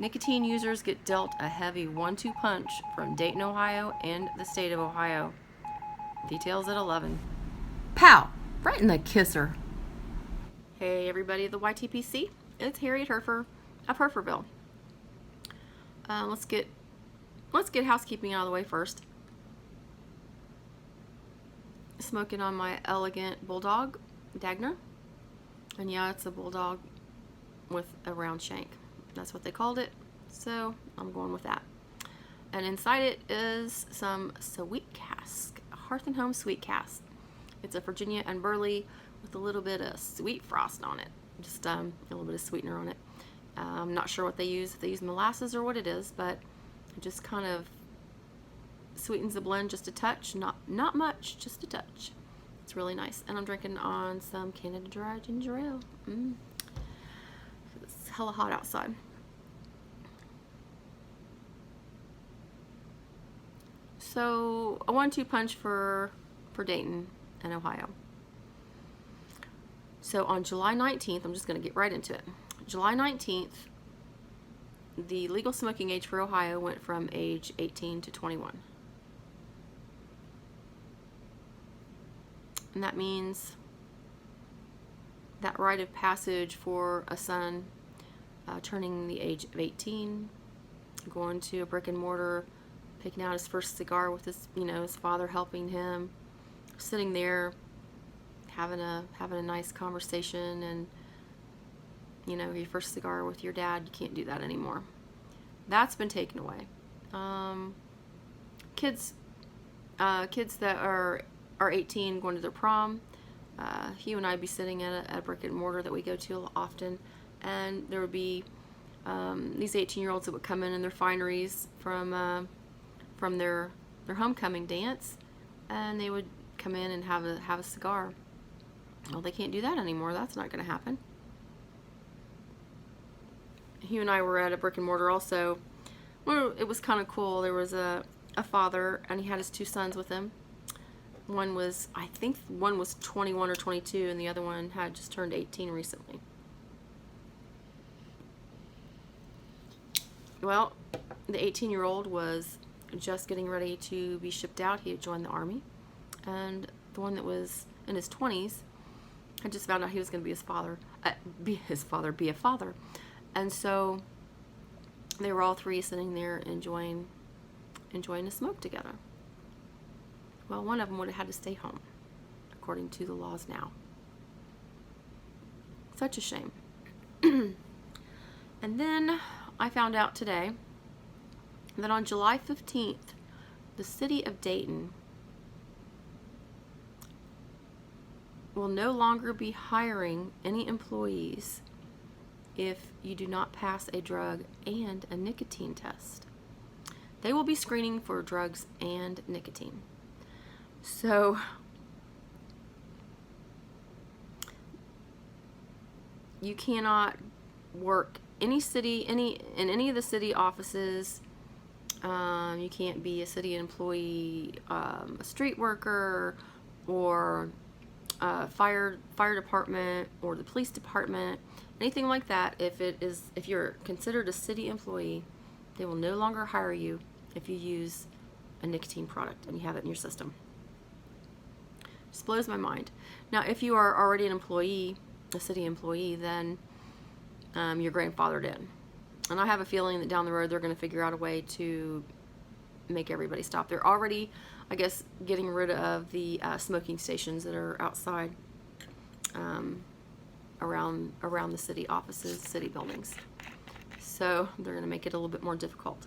Nicotine users get dealt a heavy 1-2 punch from Dayton, Ohio and the state of Ohio. Details at 11. Pow! Right in the kisser. Hey everybody of the YTPC, it's Harriet Herfer of Herferville. Let's get housekeeping out of the way first. Smoking on my elegant bulldog, Dagner. And yeah, it's a bulldog with a round shank. That's what they called it, so I'm going with that. And inside it is some sweet cask, a Hearth and Home sweet cask. It's a Virginia and Burley with a little bit of sweet frost on it, just a little bit of sweetener on it. I'm not sure what they use, if they use molasses or what it is, but it just kind of sweetens the blend just a touch, not much, just a touch. It's really nice. And I'm drinking on some Canada Dry ginger ale. It's hella hot outside. So a 1-2 punch for Dayton and Ohio. So on July 19th, I'm just going to get right into it. July 19th, the legal smoking age for Ohio went from age 18 to 21. And that means that rite of passage for a son turning the age of 18, going to a brick and mortar, picking out his first cigar with his father helping him, sitting there having a nice conversation, and your first cigar with your dad. You can't do that anymore. That's been taken away. Kids that are 18 going to their prom, Hugh and I'd be sitting at a brick and mortar that we go to often, and there would be these 18-year-olds that would come in their fineries from their homecoming dance, and they would come in and have a cigar. Well, they can't do that anymore. That's not going to happen. Hugh and I were at a brick and mortar also. Well, it was kind of cool. There was a father, and he had his 2 sons with him. I think one was 21 or 22, and the other one had just turned 18 recently. Well, the 18-year-old was just getting ready to be shipped out. He had joined the Army. And the one that was in his 20s had just found out he was going to be be a father. And so they were all 3 sitting there enjoying a smoke together. Well, one of them would have had to stay home, according to the laws now. Such a shame. And then I found out today that on July 15th, the city of Dayton will no longer be hiring any employees if you do not pass a drug and a nicotine test. They will be screening for drugs and nicotine. So you cannot work in any of the city offices. You can't be a city employee, a street worker, or fire department, or the police department, anything like that. If you're considered a city employee, they will no longer hire you if you use a nicotine product and you have it in your system. Just blows my mind. Now, if you are already an employee, a city employee, then you're grandfathered in. And I have a feeling that down the road they're going to figure out a way to make everybody stop. They're already, I guess, getting rid of the smoking stations that are outside around the city offices, city buildings. So they're going to make it a little bit more difficult.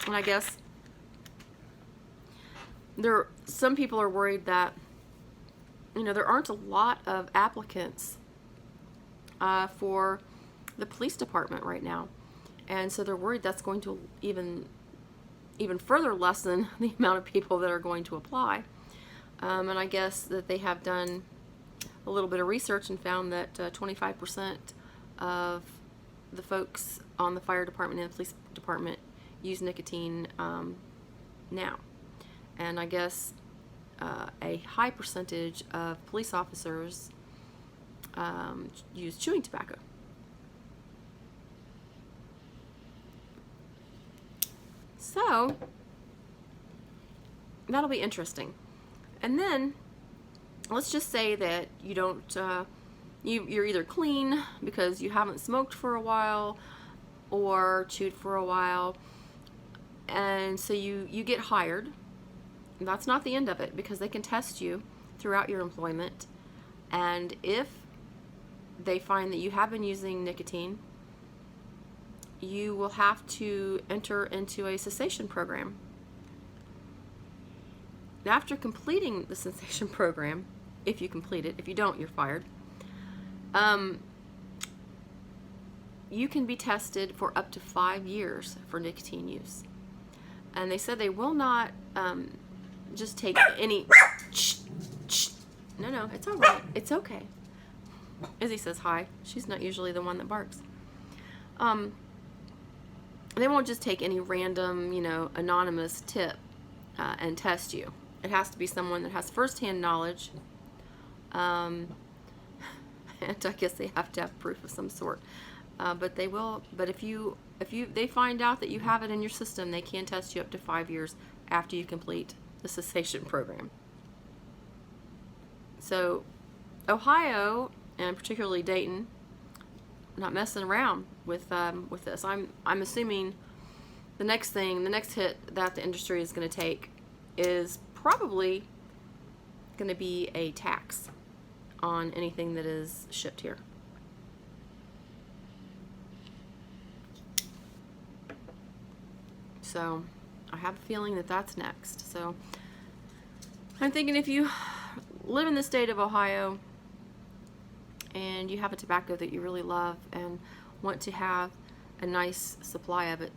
And I guess some people are worried that there aren't a lot of applicants for the police department right now, and so they're worried that's going to even further lessen the amount of people that are going to apply. And I guess that they have done a little bit of research and found that 25% of the folks on the fire department and the police department use nicotine now. And I guess a high percentage of police officers use chewing tobacco. So that'll be interesting. And then let's just say that you don't, you're either clean because you haven't smoked for a while or chewed for a while, and so you get hired. That's not the end of it, because they can test you throughout your employment, and if they find that you have been using nicotine, you will have to enter into a cessation program. After completing the cessation program, if you complete it, if you don't, you're fired. You can be tested for up to 5 years for nicotine use. And they said they will not just take any... No, it's all right. It's okay. Izzy says hi. She's not usually the one that barks. They won't just take any random, anonymous tip and test you. It has to be someone that has firsthand knowledge. And I guess they have to have proof of some sort. But they will. But if they find out that you have it in your system, they can test you up to 5 years after you complete the cessation program. So, Ohio, and particularly Dayton, not messing around with this. I'm assuming the next hit that the industry is going to take is probably going to be a tax on anything that is shipped here. So I have a feeling that that's next. So I'm thinking, if you live in the state of Ohio and you have a tobacco that you really love and want to have a nice supply of it,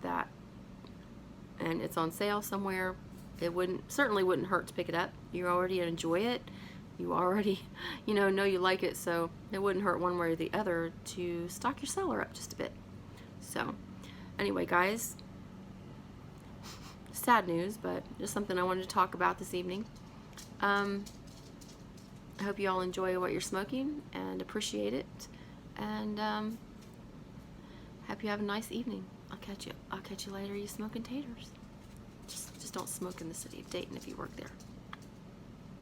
and it's on sale somewhere, it certainly wouldn't hurt to pick it up. You already enjoy it. You already, know you like it, so it wouldn't hurt one way or the other to stock your cellar up just a bit. So anyway, guys, sad news, but just something I wanted to talk about this evening. I hope you all enjoy what you're smoking and appreciate it, and hope you have a nice evening. I'll catch you later, you smoking taters. Just don't smoke in the city of Dayton if you work there.